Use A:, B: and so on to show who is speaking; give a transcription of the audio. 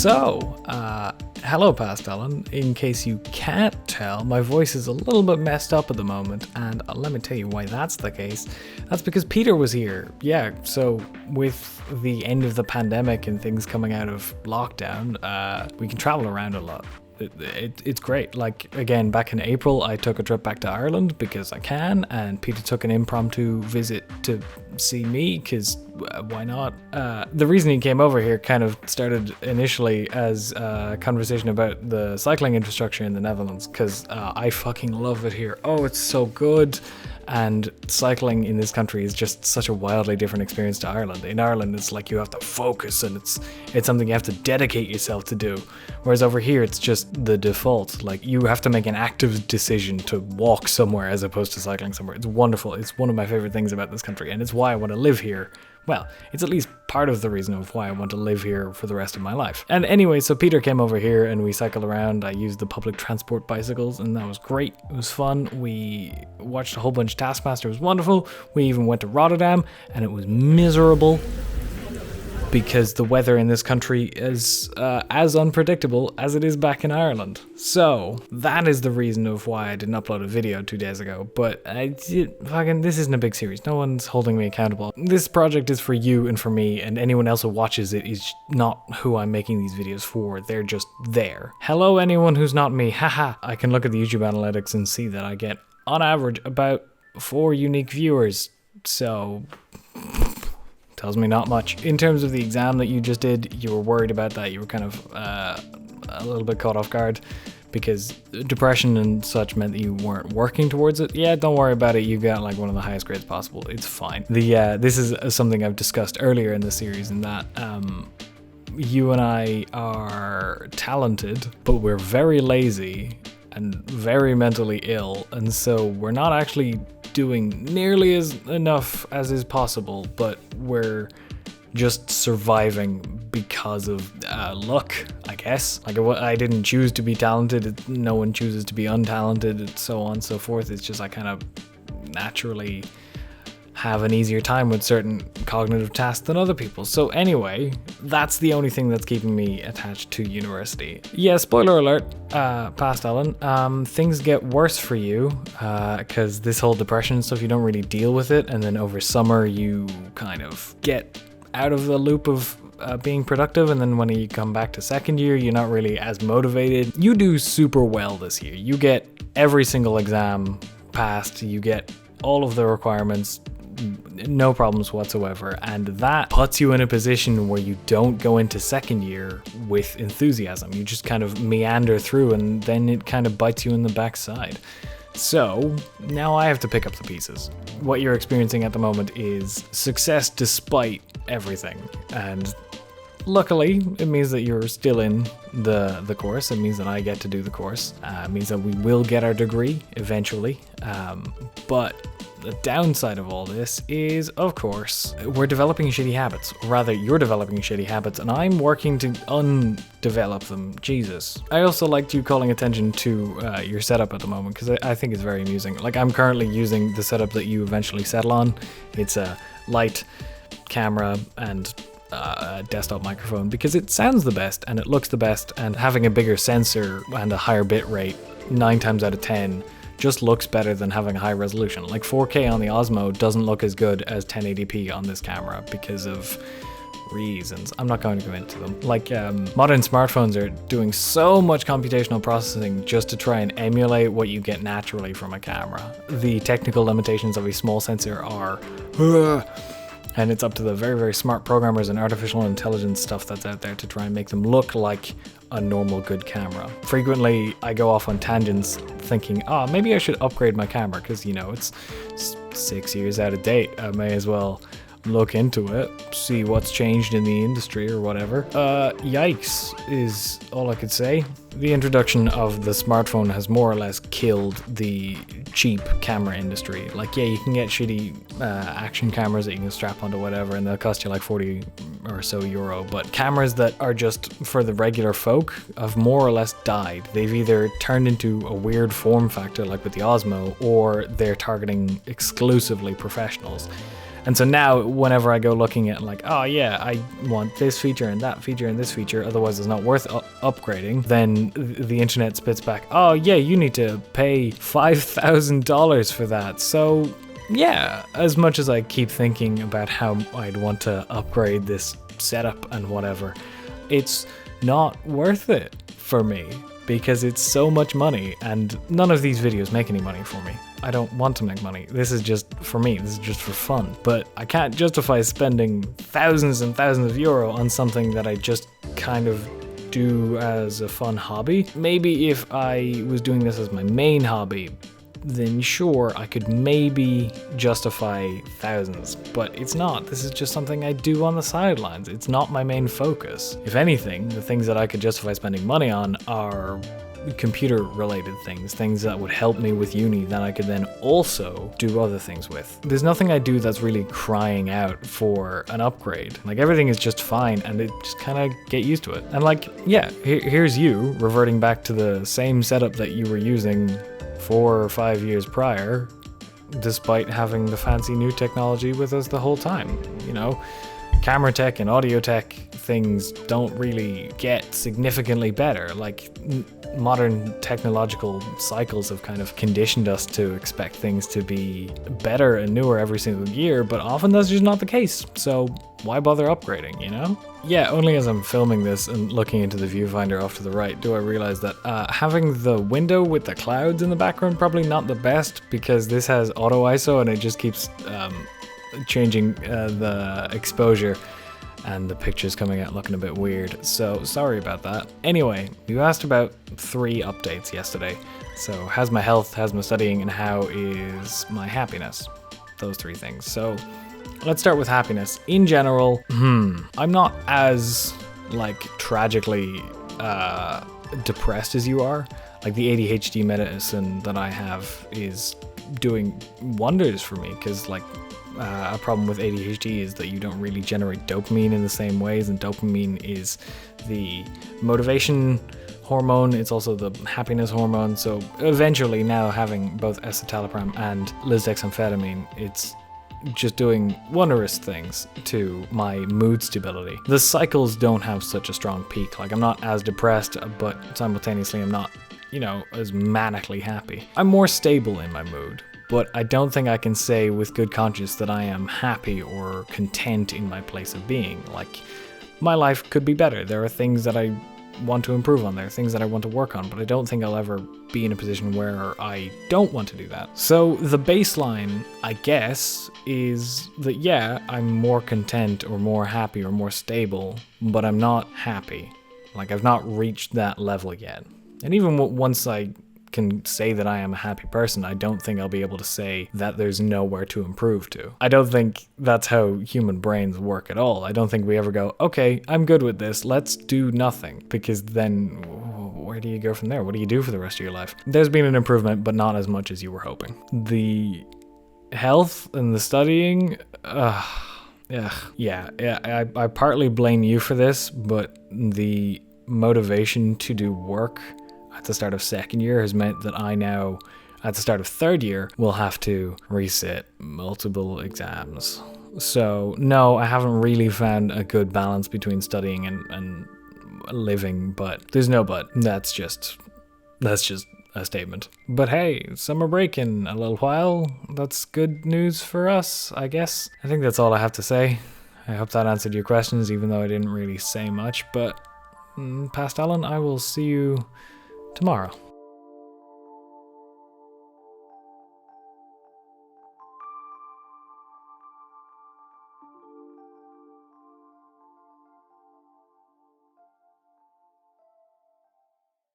A: Hello, Pastelin. In case you can't tell, my voice is a little bit messed up at the moment, and let me tell you why that's the case. That's because Peter was here. Yeah, so with the end of the pandemic and things coming out of lockdown, we can travel around a lot. It's great. Like, again, back in April, I took a trip back to Ireland because I can, and Peter took an impromptu visit to see me because why not? The reason he came over here kind of started initially as a conversation about the cycling infrastructure in the Netherlands because I fucking love it here. Oh, it's so good. And cycling in this country is just such a wildly different experience to Ireland. In Ireland, it's like you have to focus and it's something you have to dedicate yourself to do. Whereas over here, it's just the default. Like, you have to make an active decision to walk somewhere as opposed to cycling somewhere. It's wonderful. It's one of my favorite things about this country, and it's why I want to live here. Well, it's at least part of the reason of why I want to live here for the rest of my life. And anyway, so Peter came over here and we cycled around. I used the public transport bicycles and that was great. It was fun. We watched a whole bunch of Taskmaster. It was wonderful. We even went to Rotterdam and it was miserable because the weather in this country is as unpredictable as it is back in Ireland. So that is the reason of why I didn't upload a video 2 days ago. But this isn't a big series. No one's holding me accountable. This project is for you and for me, and anyone else who watches it is not who I'm making these videos for. They're just there. Hello, anyone who's not me. Haha. I can look at the YouTube analytics and see that I get, on average, about 4 unique viewers. So tells me not much. In terms of the exam that you just did, you were worried about that. You were kind of a little bit caught off guard because depression and such meant that you weren't working towards it. Yeah, don't worry about it. You got like one of the highest grades possible. It's fine. This is something I've discussed earlier in the series, in that you and I are talented, but we're very lazy and very mentally ill, and so we're not actually doing nearly as enough as is possible, but we're just surviving because of luck, I guess. Like, I didn't choose to be talented. No one chooses to be untalented, and so on and so forth. It's just I kind of naturally have an easier time with certain cognitive tasks than other people. So anyway, that's the only thing that's keeping me attached to university. Yeah, spoiler alert, past Ellen, things get worse for you because this whole depression stuff, you don't really deal with it, and then over summer you kind of get out of the loop of being productive, and then when you come back to second year, you're not really as motivated. You do super well this year. You get every single exam passed, you get all of the requirements, no problems whatsoever, and that puts you in a position where you don't go into second year with enthusiasm. You just kind of meander through, and then it kind of bites you in the backside. So now I have to pick up the pieces. What you're experiencing at the moment is success despite everything, and luckily it means that you're still in the course. It means that I get to do the course. It means that we will get our degree eventually, but the downside of all this is, of course, we're developing shitty habits. Or rather, you're developing shitty habits, and I'm working to undevelop them. Jesus. I also liked you calling attention to your setup at the moment, because I think it's very amusing. Like, I'm currently using the setup that you eventually settle on. It's a light, camera, and a desktop microphone, because it sounds the best, and it looks the best, and having a bigger sensor and a higher bit rate, 9 times out of 10, just looks better than having a high resolution. Like 4K on the Osmo doesn't look as good as 1080p on this camera because of reasons. I'm not going to go into them. Like, modern smartphones are doing so much computational processing just to try and emulate what you get naturally from a camera. The technical limitations of a small sensor are and it's up to the very, very smart programmers and artificial intelligence stuff that's out there to try and make them look like a normal good camera. Frequently, I go off on tangents thinking, maybe I should upgrade my camera because, it's 6 years out of date. I may as well look into it, see what's changed in the industry or whatever. Yikes is all I could say. The introduction of the smartphone has more or less killed the cheap camera industry. Like, yeah, you can get shitty action cameras that you can strap onto whatever, and they'll cost you like 40 or so euro, but cameras that are just for the regular folk have more or less died. They've either turned into a weird form factor like with the Osmo, or they're targeting exclusively professionals. And so now whenever I go looking at like, oh yeah, I want this feature and that feature and this feature, otherwise it's not worth upgrading, then the internet spits back, oh yeah, you need to pay $5,000 for that. So yeah, as much as I keep thinking about how I'd want to upgrade this setup and whatever, it's not worth it for me because it's so much money, and none of these videos make any money for me. I don't want to make money. This is just for me. This is just for fun. But I can't justify spending thousands and thousands of euro on something that I just kind of do as a fun hobby. Maybe if I was doing this as my main hobby, then sure, I could maybe justify thousands, but it's not. This is just something I do on the sidelines. It's not my main focus. If anything, the things that I could justify spending money on are computer related things that would help me with uni that I could then also do other things with. There's nothing I do that's really crying out for an upgrade. Like everything is just fine and it just kind of get used to it. And like, yeah, here's you reverting back to the same setup that you were using 4 or 5 years prior, despite having the fancy new technology with us the whole time. You know, camera tech and audio tech things don't really get significantly better. Like modern technological cycles have kind of conditioned us to expect things to be better and newer every single year, but often that's just not the case. So why bother upgrading, you know? Yeah, only as I'm filming this and looking into the viewfinder off to the right do I realize that having the window with the clouds in the background probably not the best, because this has auto ISO and it just keeps changing the exposure and the picture's coming out looking a bit weird, so sorry about that. Anyway, you asked about 3 updates yesterday. So how's my health, how's my studying, and how is my happiness? Those 3 things. So let's start with happiness. In general, I'm not as like tragically depressed as you are. Like the ADHD medicine that I have is doing wonders for me, because like a problem with ADHD is that you don't really generate dopamine in the same ways, and dopamine is the motivation hormone, it's also the happiness hormone. So eventually, now having both escitalopram and lisdexamfetamine, it's just doing wondrous things to my mood stability. The cycles don't have such a strong peak. Like I'm not as depressed, but simultaneously I'm not, you know, as manically happy. I'm more stable in my mood, but I don't think I can say with good conscience that I am happy or content in my place of being. Like, my life could be better. There are things that I want to improve on. There are things that I want to work on, but I don't think I'll ever be in a position where I don't want to do that. So the baseline, I guess, is that yeah, I'm more content or more happy or more stable, but I'm not happy. Like, I've not reached that level yet. And even once I can say that I am a happy person, I don't think I'll be able to say that there's nowhere to improve to. I don't think that's how human brains work at all. I don't think we ever go, okay, I'm good with this, let's do nothing. Because then where do you go from there? What do you do for the rest of your life? There's been an improvement, but not as much as you were hoping. The health and the studying, I partly blame you for this, but the motivation to do work at the start of second year has meant that I now, at the start of third year, will have to resit multiple exams. So no, I haven't really found a good balance between studying and living, but there's no but. That's just a statement. But hey, summer break in a little while. That's good news for us, I guess. I think that's all I have to say. I hope that answered your questions, even though I didn't really say much, but past Alan, I will see you tomorrow.